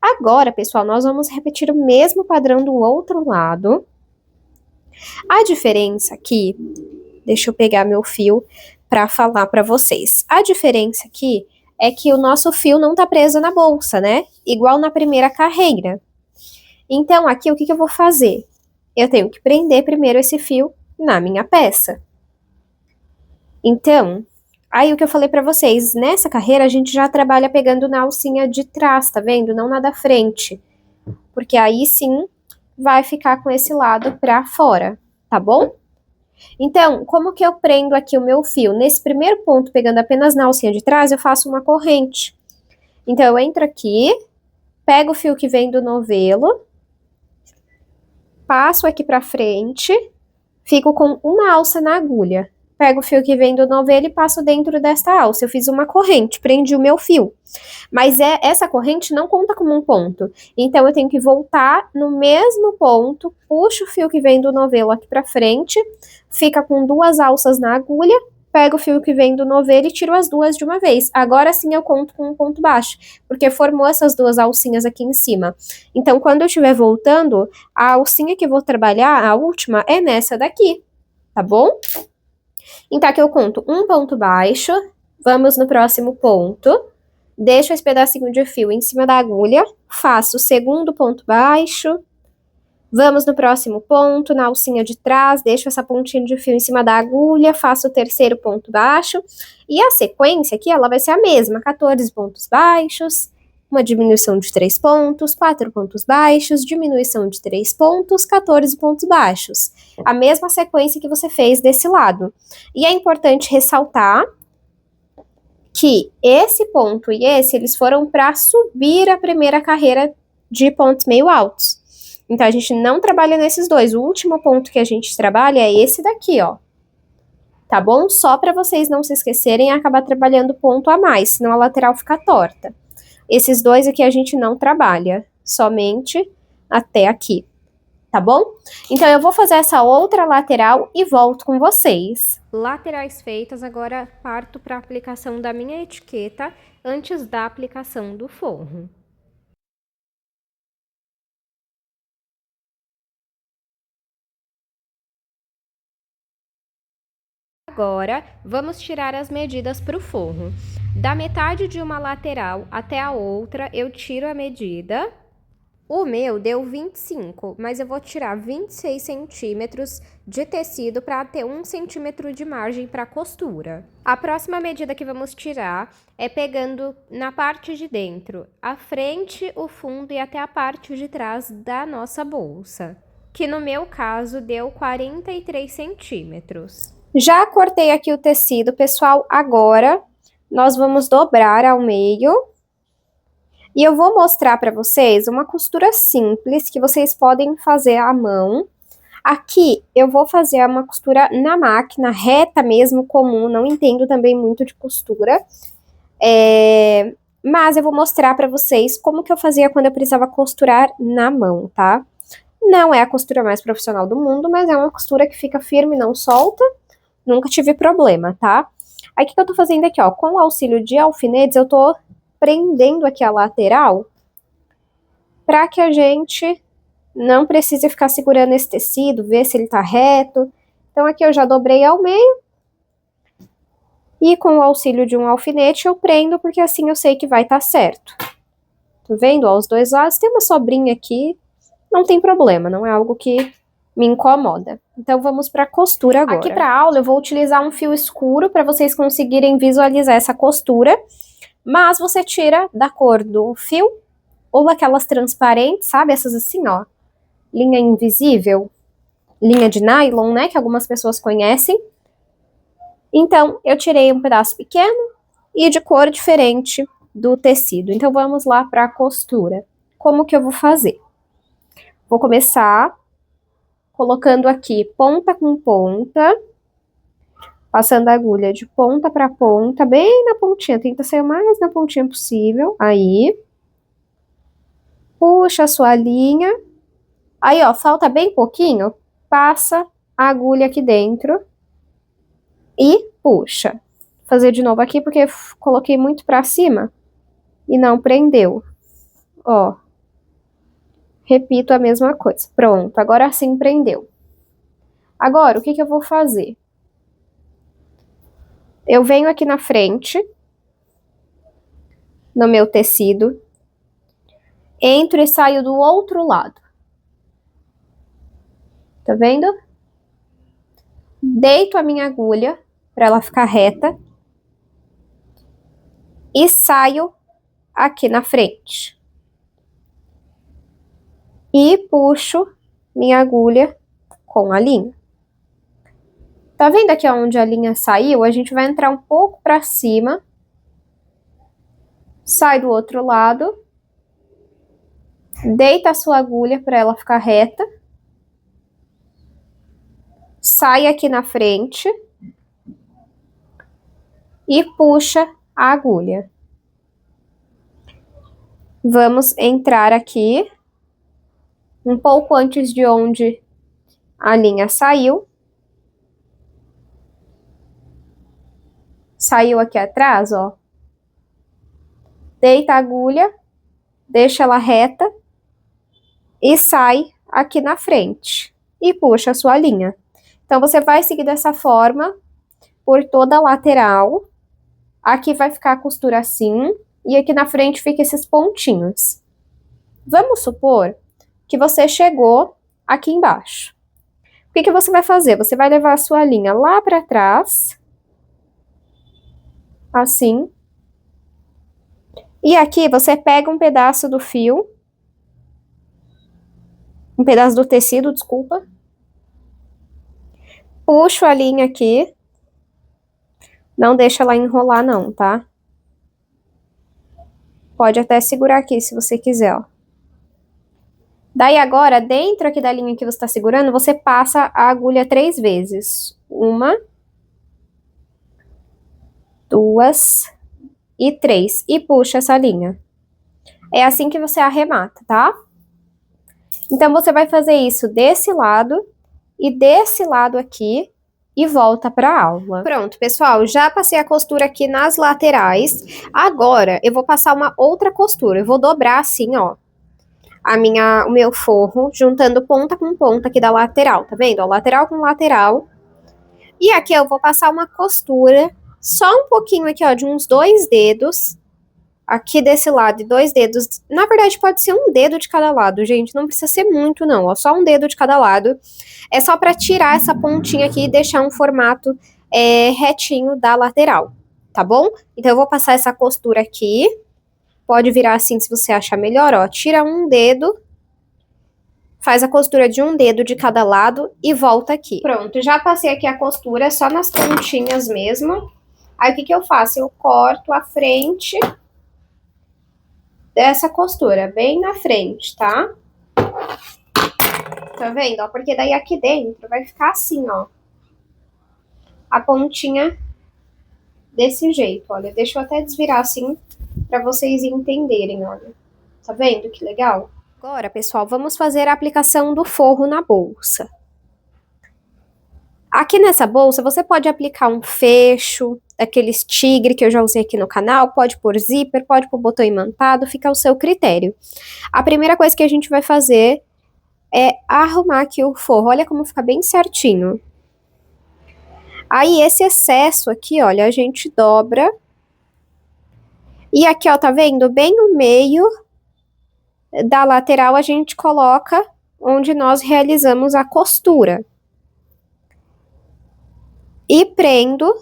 Agora, pessoal, nós vamos repetir o mesmo padrão do outro lado. A diferença aqui, deixa eu pegar meu fio para falar para vocês. A diferença aqui é que o nosso fio não tá preso na bolsa, né? Igual na primeira carreira. Então, aqui o que eu vou fazer? Eu tenho que prender primeiro esse fio na minha peça. Então, aí o que eu falei para vocês, nessa carreira a gente já trabalha pegando na alcinha de trás, tá vendo? Não na da frente. Porque aí sim vai ficar com esse lado pra fora, tá bom? Então, como que eu prendo aqui o meu fio? Nesse primeiro ponto, pegando apenas na alcinha de trás, eu faço uma corrente. Então, eu entro aqui, pego o fio que vem do novelo, passo aqui pra frente, fico com uma alça na agulha. Pego o fio que vem do novelo e passo dentro desta alça. Eu fiz uma corrente, prendi o meu fio. Mas essa corrente não conta como um ponto. Então, eu tenho que voltar no mesmo ponto, puxo o fio que vem do novelo aqui pra frente, fica com duas alças na agulha, pego o fio que vem do novelo e tiro as duas de uma vez. Agora sim eu conto com um ponto baixo, porque formou essas duas alcinhas aqui em cima. Então, quando eu estiver voltando, a alcinha que eu vou trabalhar, a última, é nessa daqui, tá bom? Então, aqui eu conto um ponto baixo, vamos no próximo ponto, deixo esse pedacinho de fio em cima da agulha, faço o segundo ponto baixo, vamos no próximo ponto, na alcinha de trás, deixo essa pontinha de fio em cima da agulha, faço o terceiro ponto baixo, e a sequência aqui, ela vai ser a mesma, 14 pontos baixos, uma diminuição de 3 pontos, 4 pontos baixos, diminuição de 3 pontos, 14 pontos baixos. A mesma sequência que você fez desse lado. E é importante ressaltar que esse ponto e esse, eles foram para subir a primeira carreira de pontos meio altos. Então, a gente não trabalha nesses dois. O último ponto que a gente trabalha é esse daqui, ó. Tá bom? Só para vocês não se esquecerem e acabar trabalhando ponto a mais, senão a lateral fica torta. Esses dois aqui a gente não trabalha, somente até aqui, tá bom? Então, eu vou fazer essa outra lateral e volto com vocês. Laterais feitas, agora parto para a aplicação da minha etiqueta antes da aplicação do forro. Agora, vamos tirar as medidas para o forro. Da metade de uma lateral até a outra, eu tiro a medida. O meu deu 25, mas eu vou tirar 26 centímetros de tecido para ter 1 centímetro de margem para costura. A próxima medida que vamos tirar é pegando na parte de dentro, a frente, o fundo e até a parte de trás da nossa bolsa, que no meu caso deu 43 centímetros. Já cortei aqui o tecido, pessoal. Agora, nós vamos dobrar ao meio. E eu vou mostrar para vocês uma costura simples que vocês podem fazer à mão. Aqui, eu vou fazer uma costura na máquina, reta mesmo, comum. Não entendo também muito de costura. Mas eu vou mostrar para vocês como que eu fazia quando eu precisava costurar na mão, tá? Não é a costura mais profissional do mundo, mas é uma costura que fica firme, não solta. Nunca tive problema, tá? Aí, o que eu tô fazendo aqui, ó? Com o auxílio de alfinetes, eu tô prendendo aqui a lateral para que a gente não precise ficar segurando esse tecido, ver se ele tá reto. Então, aqui eu já dobrei ao meio. E com o auxílio de um alfinete, eu prendo, porque assim eu sei que vai estar certo. Tá vendo? Ó, os dois lados. Tem uma sobrinha aqui. Não tem problema, não é algo que me incomoda. Então, vamos para a costura agora. Aqui para a aula, eu vou utilizar um fio escuro para vocês conseguirem visualizar essa costura. Mas você tira da cor do fio, ou aquelas transparentes, sabe? Essas assim, ó. Linha invisível, linha de nylon, né? Que algumas pessoas conhecem. Então, eu tirei um pedaço pequeno e de cor diferente do tecido. Então, vamos lá para a costura. Como que eu vou fazer? Vou começar colocando aqui ponta com ponta, passando a agulha de ponta para ponta, bem na pontinha, tenta ser o mais na pontinha possível, aí, puxa a sua linha, aí ó, falta bem pouquinho, passa a agulha aqui dentro e puxa. Vou fazer de novo aqui porque coloquei muito para cima e não prendeu, ó. Repito a mesma coisa. Pronto, agora sim prendeu. Agora, o que eu vou fazer? Eu venho aqui na frente, no meu tecido, entro e saio do outro lado. Tá vendo? Deito a minha agulha para ela ficar reta e saio aqui na frente. E puxo minha agulha com a linha. Tá vendo aqui onde a linha saiu? A gente vai entrar um pouco para cima. Sai do outro lado. Deita a sua agulha para ela ficar reta. Sai aqui na frente. E puxa a agulha. Vamos entrar aqui. Um pouco antes de onde a linha saiu. Saiu aqui atrás, ó. Deita a agulha, deixa ela reta e sai aqui na frente. E puxa a sua linha. Então, você vai seguir dessa forma por toda a lateral. Aqui vai ficar a costura assim. E aqui na frente fica esses pontinhos. Vamos supor que você chegou aqui embaixo. O que você vai fazer? Você vai levar a sua linha lá para trás. Assim. E aqui você pega um pedaço do fio, um pedaço do tecido, desculpa. Puxo a linha aqui. Não deixa ela enrolar não, tá? Pode até segurar aqui se você quiser, ó. Daí agora, dentro aqui da linha que você tá segurando, você passa a agulha 3 vezes. 1, 2 e 3. E puxa essa linha. É assim que você arremata, tá? Então, você vai fazer isso desse lado e desse lado aqui e volta para aula. Pronto, pessoal, já passei a costura aqui nas laterais. Agora, eu vou passar uma outra costura. Eu vou dobrar assim, ó, o meu forro, juntando ponta com ponta aqui da lateral, tá vendo? Ó, lateral com lateral. E aqui eu vou passar uma costura, só um pouquinho aqui, ó, de uns 2 dedos. Aqui desse lado, e 2 dedos. Na verdade, pode ser um dedo de cada lado, gente. Não precisa ser muito, não. Ó, só um dedo de cada lado. É só pra tirar essa pontinha aqui e deixar um formato retinho da lateral, tá bom? Então, eu vou passar essa costura aqui. Pode virar assim se você achar melhor, ó. Tira um dedo, faz a costura de um dedo de cada lado e volta aqui. Pronto, já passei aqui a costura, só nas pontinhas mesmo. Aí, o que que eu faço? Eu corto a frente dessa costura, bem na frente, tá? Tá vendo? Ó, porque daí aqui dentro vai ficar assim, ó. A pontinha desse jeito, olha. Deixa eu até desvirar assim pra vocês entenderem, olha. Tá vendo que legal? Agora, pessoal, vamos fazer a aplicação do forro na bolsa. Aqui nessa bolsa, você pode aplicar um fecho, aqueles tigre que eu já usei aqui no canal, pode pôr zíper, pode pôr botão imantado, fica ao seu critério. A primeira coisa que a gente vai fazer é arrumar aqui o forro, olha como fica bem certinho. Aí esse excesso aqui, olha, a gente dobra. E aqui, ó, tá vendo? Bem no meio da lateral a gente coloca onde nós realizamos a costura. E prendo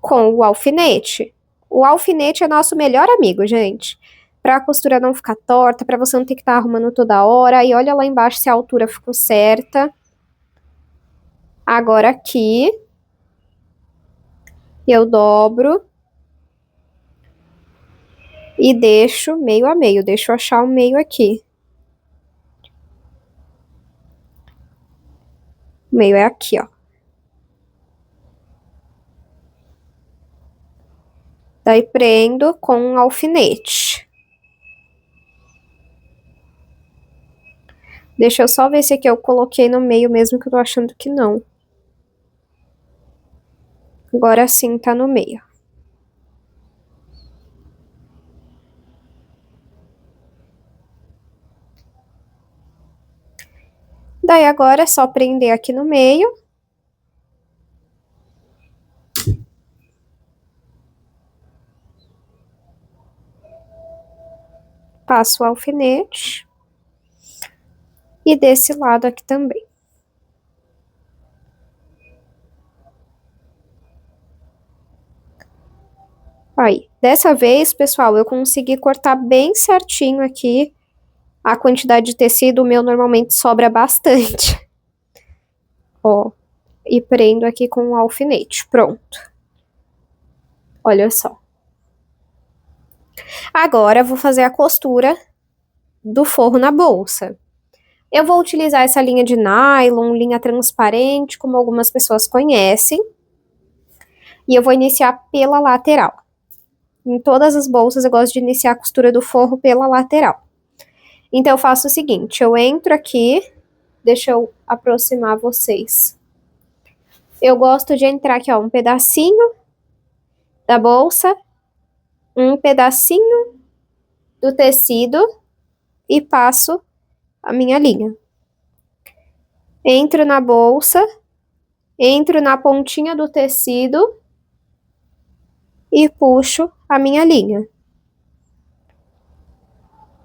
com o alfinete. O alfinete é nosso melhor amigo, gente. Pra a costura não ficar torta, pra você não ter que estar arrumando toda hora. E olha lá embaixo se a altura ficou certa. Agora aqui, eu dobro e deixo meio a meio. Deixa eu achar o meio aqui. O meio é aqui, ó. Daí prendo com um alfinete. Deixa eu só ver se aqui eu coloquei no meio mesmo, que eu tô achando que não. Agora sim tá no meio. Daí agora é só prender aqui no meio. Passo o alfinete. E desse lado aqui também. Aí, dessa vez, pessoal, eu consegui cortar bem certinho aqui a quantidade de tecido. O meu normalmente sobra bastante. Ó, e prendo aqui com o alfinete. Pronto. Olha só. Agora, eu vou fazer a costura do forro na bolsa. Eu vou utilizar essa linha de nylon, linha transparente, como algumas pessoas conhecem. E eu vou iniciar pela lateral. Em todas as bolsas eu gosto de iniciar a costura do forro pela lateral. Então eu faço o seguinte, eu entro aqui, deixa eu aproximar vocês. Eu gosto de entrar aqui, ó, um pedacinho da bolsa, um pedacinho do tecido e passo a minha linha. Entro na bolsa, entro na pontinha do tecido e puxo a minha linha.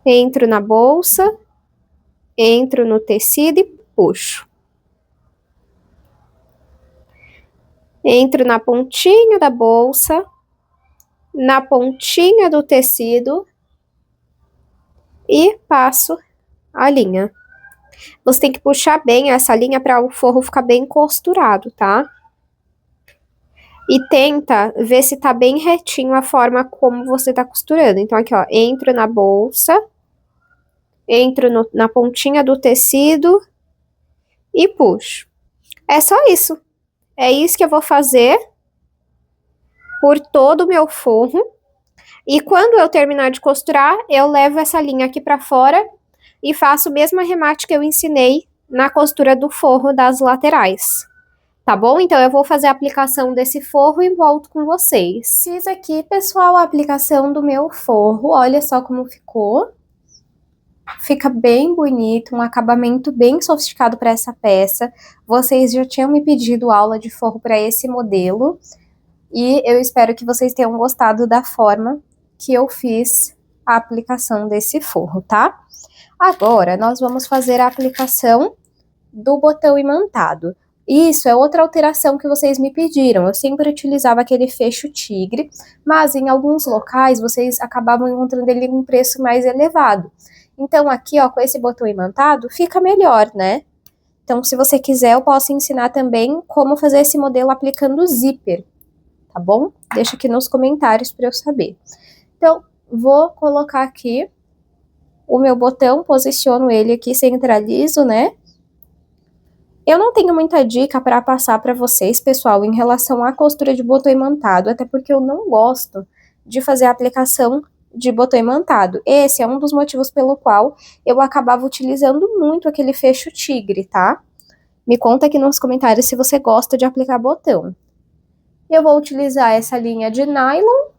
Entro na bolsa, entro no tecido e puxo. Entro na pontinha da bolsa, na pontinha do tecido e passo a linha. Você tem que puxar bem essa linha para o forro ficar bem costurado, tá? E tenta ver se tá bem retinho a forma como você tá costurando. Então, aqui, ó, entro na bolsa, entro na pontinha do tecido e puxo. É só isso. É isso que eu vou fazer por todo o meu forro. E quando eu terminar de costurar, eu levo essa linha aqui pra fora e faço o mesmo arremate que eu ensinei na costura do forro das laterais. Tá bom? Então, eu vou fazer a aplicação desse forro e volto com vocês. Fiz aqui, pessoal, a aplicação do meu forro. Olha só como ficou. Fica bem bonito, um acabamento bem sofisticado para essa peça. Vocês já tinham me pedido aula de forro para esse modelo. E eu espero que vocês tenham gostado da forma que eu fiz a aplicação desse forro, tá? Agora, nós vamos fazer a aplicação do botão imantado. Isso é outra alteração que vocês me pediram. Eu sempre utilizava aquele fecho tigre, mas em alguns locais vocês acabavam encontrando ele com um preço mais elevado. Então aqui, ó, com esse botão imantado, fica melhor, né? Então, se você quiser, eu posso ensinar também como fazer esse modelo aplicando zíper, tá bom? Deixa aqui nos comentários para eu saber. Então, vou colocar aqui o meu botão, posiciono ele aqui, centralizo, né? Eu não tenho muita dica para passar para vocês, pessoal, em relação à costura de botão imantado, até porque eu não gosto de fazer a aplicação de botão imantado. Esse é um dos motivos pelo qual eu acabava utilizando muito aquele fecho tigre, tá? Me conta aqui nos comentários se você gosta de aplicar botão. Eu vou utilizar essa linha de nylon.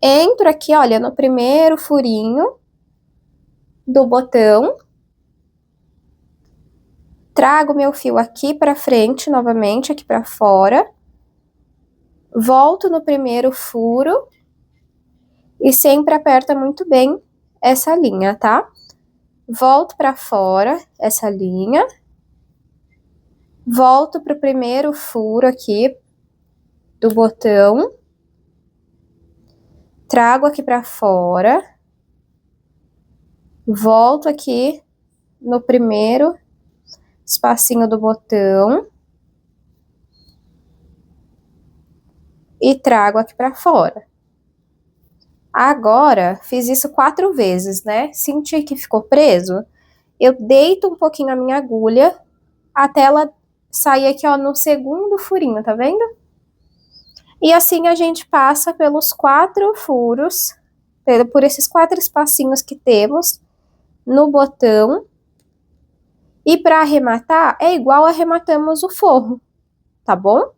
Entro aqui, olha, no primeiro furinho do botão. Trago meu fio aqui para frente, novamente, aqui para fora. Volto no primeiro furo. E sempre aperta muito bem essa linha, tá? Volto para fora essa linha. Volto pro primeiro furo aqui do botão. Trago aqui para fora. Volto aqui no primeiro espacinho do botão. E trago aqui para fora. Agora, fiz isso 4 vezes, né? Senti que ficou preso. Eu deito um pouquinho a minha agulha até ela sair aqui, ó, no segundo furinho, tá vendo? E assim a gente passa pelos 4 furos, por esses 4 espacinhos que temos no botão. E para arrematar, é igual arrematamos o forro, tá bom?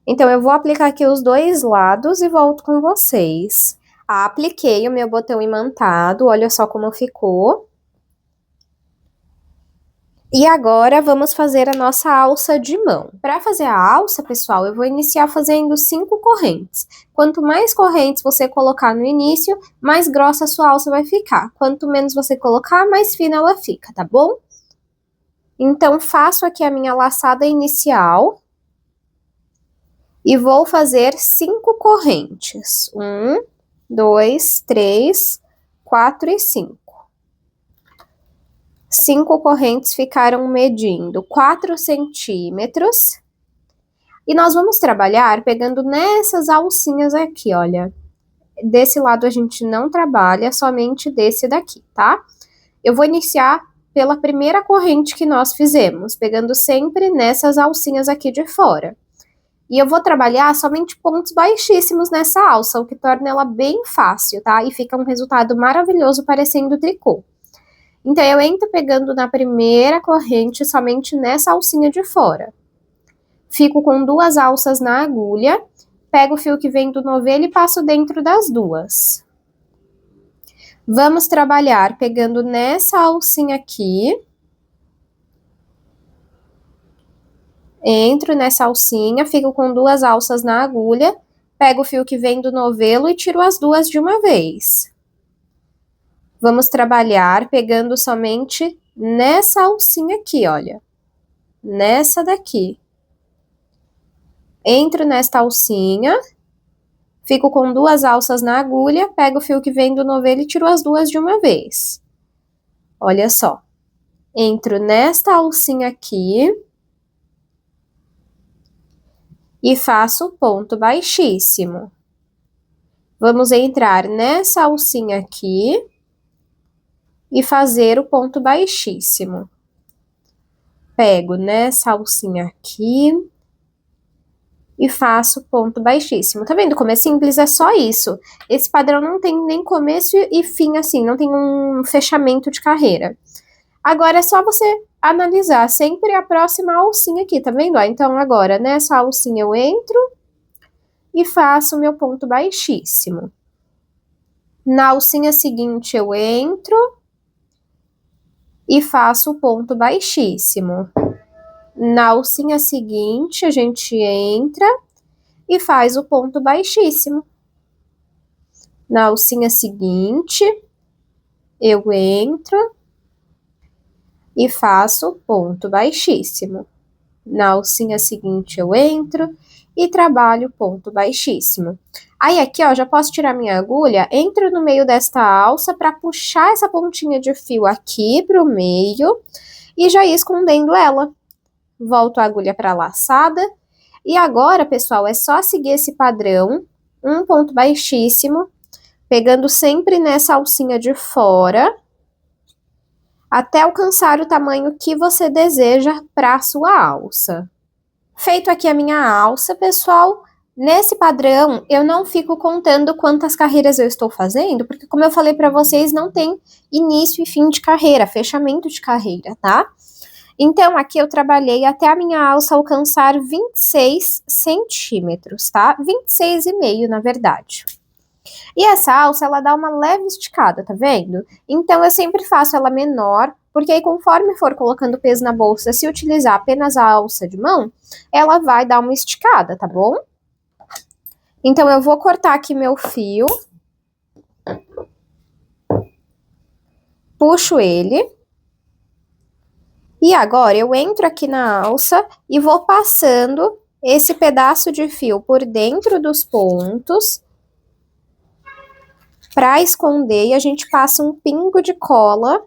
Então, eu vou aplicar aqui os 2 lados e volto com vocês. Apliquei o meu botão imantado, olha só como ficou. E agora, vamos fazer a nossa alça de mão. Para fazer a alça, pessoal, eu vou iniciar fazendo 5 correntes. Quanto mais correntes você colocar no início, mais grossa a sua alça vai ficar. Quanto menos você colocar, mais fina ela fica, tá bom? Então, faço aqui a minha laçada inicial. E vou fazer 5 correntes. 1, 2, 3, 4 e 5. 5 correntes ficaram medindo 4 centímetros. E nós vamos trabalhar pegando nessas alcinhas aqui, olha. Desse lado a gente não trabalha, somente desse daqui, tá? Eu vou iniciar pela primeira corrente que nós fizemos, pegando sempre nessas alcinhas aqui de fora. E eu vou trabalhar somente pontos baixíssimos nessa alça, o que torna ela bem fácil, tá? E fica um resultado maravilhoso parecendo tricô. Então, eu entro pegando na primeira corrente somente nessa alcinha de fora. Fico com 2 alças na agulha, pego o fio que vem do novelo e passo dentro das 2. Vamos trabalhar pegando nessa alcinha aqui. Entro nessa alcinha, fico com 2 alças na agulha, pego o fio que vem do novelo e tiro as 2 de uma vez. Vamos trabalhar pegando somente nessa alcinha aqui, olha. Nessa daqui. Entro nesta alcinha, Fico com 2 alças na agulha, pego o fio que vem do novelo e tiro as 2 de uma vez. Olha só. Entro nesta alcinha aqui e faço ponto baixíssimo. Vamos entrar nessa alcinha aqui e fazer o ponto baixíssimo. Pego nessa alcinha aqui e faço ponto baixíssimo. Tá vendo como é simples? É só isso. Esse padrão não tem nem começo e fim assim, não tem um fechamento de carreira. Agora é só você analisar sempre a próxima alcinha aqui, tá vendo? Ó, então agora nessa alcinha eu entro e faço o meu ponto baixíssimo. Na alcinha seguinte eu entro e faço o ponto baixíssimo. Na alcinha seguinte a gente entra e faz o ponto baixíssimo. Na alcinha seguinte eu entro e faço ponto baixíssimo. Na alcinha seguinte eu entro e trabalho ponto baixíssimo. Aí aqui, ó, já posso tirar minha agulha, entro no meio desta alça para puxar essa pontinha de fio aqui pro meio e já ir escondendo ela. Volto a agulha para a laçada e agora, pessoal, é só seguir esse padrão, um ponto baixíssimo, pegando sempre nessa alcinha de fora, até alcançar o tamanho que você deseja para a sua alça. Feito aqui a minha alça, pessoal, nesse padrão eu não fico contando quantas carreiras eu estou fazendo, porque como eu falei para vocês, não tem início e fim de carreira, fechamento de carreira, tá? Então, aqui eu trabalhei até a minha alça alcançar 26 centímetros, tá? 26,5, na verdade. E essa alça, ela dá uma leve esticada, tá vendo? Então, eu sempre faço ela menor, porque aí conforme for colocando peso na bolsa, se utilizar apenas a alça de mão, ela vai dar uma esticada, tá bom? Então, eu vou cortar aqui meu fio. Puxo ele. E agora, eu entro aqui na alça e vou passando esse pedaço de fio por dentro dos pontos para esconder e a gente passa um pingo de cola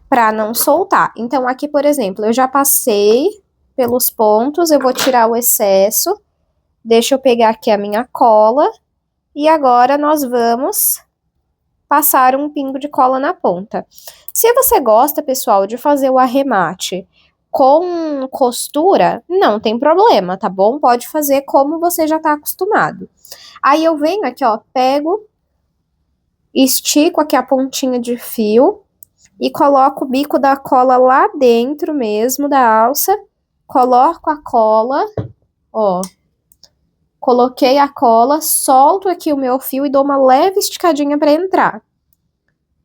para não soltar. Então, aqui, por exemplo, eu já passei pelos pontos, eu vou tirar o excesso, deixa eu pegar aqui a minha cola e agora nós vamos passar um pingo de cola na ponta. Se você gosta, pessoal, de fazer o arremate com costura, não tem problema, tá bom? Pode fazer como você já tá acostumado. Aí eu venho aqui, ó, pego, estico aqui a pontinha de fio e coloco o bico da cola lá dentro mesmo da alça, coloco a cola, ó, coloquei a cola, solto aqui o meu fio e dou uma leve esticadinha para entrar.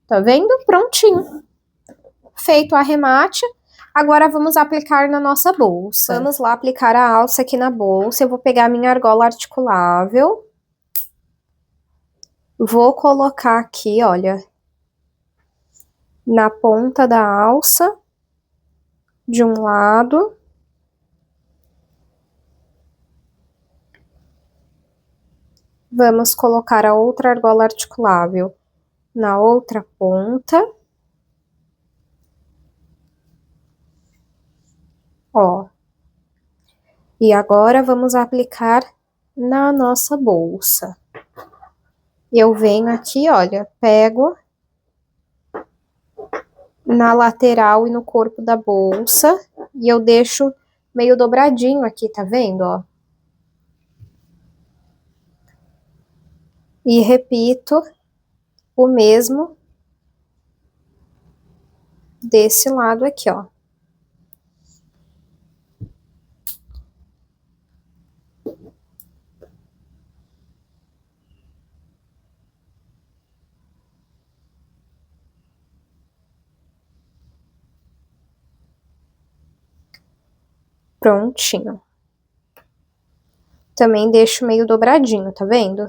Tá vendo? Prontinho. Feito o arremate, agora vamos aplicar na nossa bolsa. Vamos lá aplicar a alça aqui na bolsa. Eu vou pegar a minha argola articulável. Vou colocar aqui, olha, na ponta da alça, de um lado. Vamos colocar a outra argola articulável na outra ponta. Ó. E agora vamos aplicar na nossa bolsa. Eu venho aqui, olha, pego na lateral e no corpo da bolsa e eu deixo meio dobradinho aqui, tá vendo, ó? E repito o mesmo desse lado aqui, ó. Prontinho. Também deixo meio dobradinho, tá vendo?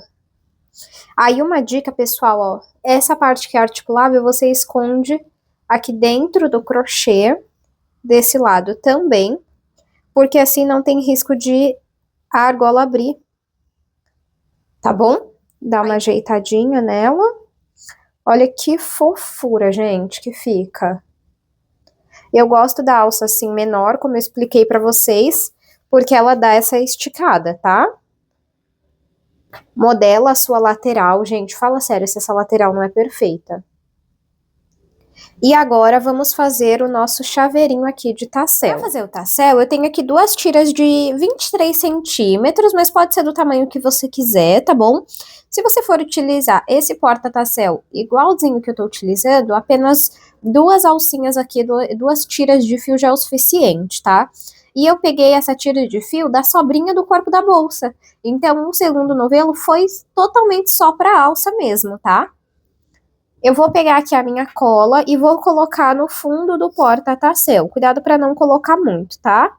Aí uma dica, pessoal, ó, essa parte que é articulável, você esconde aqui dentro do crochê, desse lado também, porque assim não tem risco de a argola abrir. tá bom? Dá uma ajeitadinha nela. Olha que fofura, gente, que fica. Eu gosto da alça assim menor, como eu expliquei pra vocês, porque ela dá essa esticada, tá? Modela a sua lateral, gente, fala sério se essa lateral não é perfeita. E agora vamos fazer o nosso chaveirinho aqui de tassel. Para fazer o tassel, eu tenho aqui 2 tiras de 23 centímetros, mas pode ser do tamanho que você quiser, tá bom? Se você for utilizar esse porta-tassel igualzinho que eu tô utilizando, apenas 2 alcinhas aqui, 2 tiras de fio já é o suficiente, tá? E eu peguei essa tira de fio da sobrinha do corpo da bolsa. Então, o segundo novelo foi totalmente só pra alça mesmo, tá? Eu vou pegar aqui a minha cola e vou colocar no fundo do porta-tassel. Cuidado para não colocar muito, tá?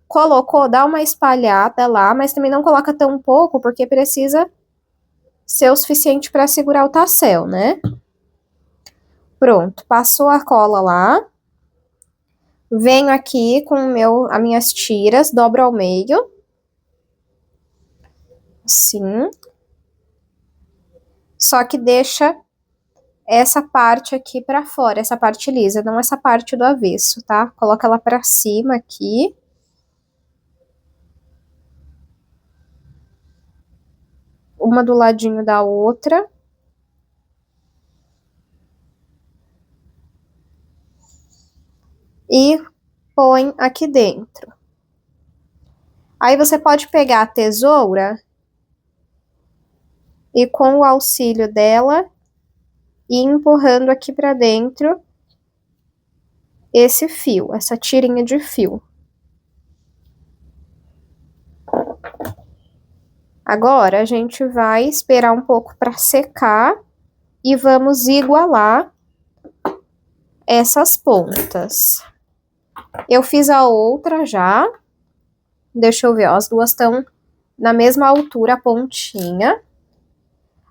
Colocou, dá uma espalhada lá, mas também não coloca tão pouco, porque precisa ser o suficiente para segurar o tassel, né? Pronto, passou a cola lá. Venho aqui com as minhas tiras, dobro ao meio. Assim. Só que deixa essa parte aqui pra fora, essa parte lisa, não essa parte do avesso, tá? Coloca ela pra cima aqui. Uma do ladinho da outra. E põe aqui dentro. Aí você pode pegar a tesoura e com o auxílio dela ir empurrando aqui pra dentro esse fio, essa tirinha de fio. Agora a gente vai esperar um pouco para secar e vamos igualar essas pontas. Eu fiz a outra já. Deixa eu ver, ó, as duas estão na mesma altura, a pontinha.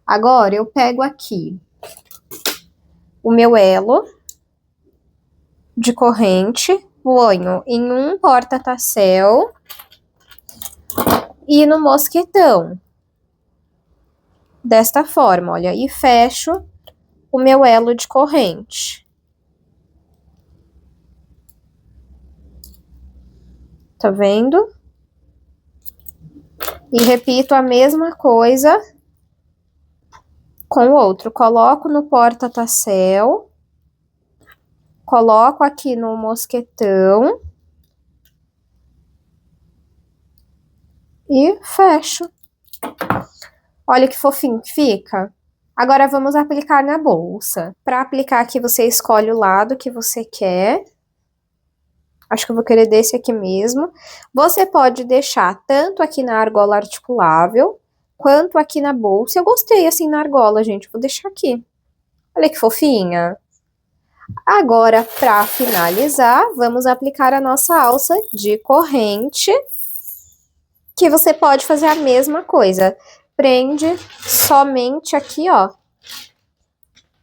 Agora eu pego aqui o meu elo de corrente, ponho em um porta-tassel e no mosquetão. Desta forma, olha, e fecho o meu elo de corrente. Tá vendo? E repito a mesma coisa com o outro. Coloco no porta-tassel, coloco aqui no mosquetão e fecho. Olha que fofinho que fica. Agora vamos aplicar na bolsa. Para aplicar aqui, você escolhe o lado que você quer. Acho que eu vou querer desse aqui mesmo. Você pode deixar tanto aqui na argola articulável, quanto aqui na bolsa. Eu gostei assim na argola, gente. Vou deixar aqui. Olha que fofinha. Agora, para finalizar, vamos aplicar a nossa alça de corrente, que você pode fazer a mesma coisa. Prende somente aqui, ó,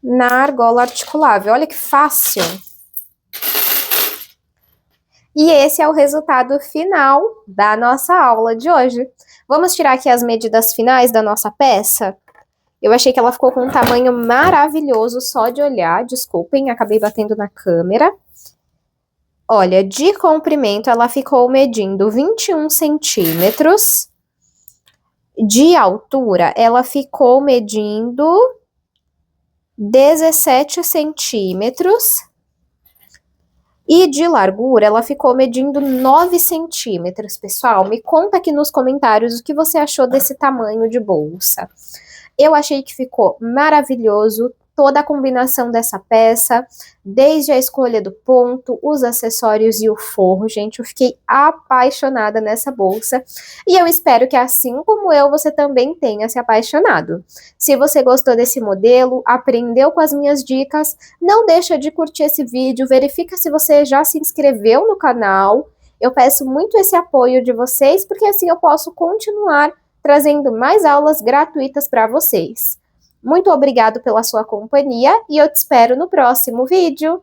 na argola articulável. Olha que fácil! E esse é o resultado final da nossa aula de hoje. Vamos tirar aqui as medidas finais da nossa peça? Eu achei que ela ficou com um tamanho maravilhoso só de olhar. Desculpem, acabei batendo na câmera. Olha, de comprimento ela ficou medindo 21 centímetros. De altura ela ficou medindo 17 centímetros. E de largura, ela ficou medindo 9 centímetros, pessoal. Me conta aqui nos comentários o que você achou desse tamanho de bolsa. Eu achei que ficou maravilhoso toda a combinação dessa peça, desde a escolha do ponto, os acessórios e o forro, gente, eu fiquei apaixonada nessa bolsa, e eu espero que assim como eu, você também tenha se apaixonado. Se você gostou desse modelo, aprendeu com as minhas dicas, não deixa de curtir esse vídeo, verifica se você já se inscreveu no canal, eu peço muito esse apoio de vocês, porque assim eu posso continuar trazendo mais aulas gratuitas para vocês. Muito obrigado pela sua companhia e eu te espero no próximo vídeo.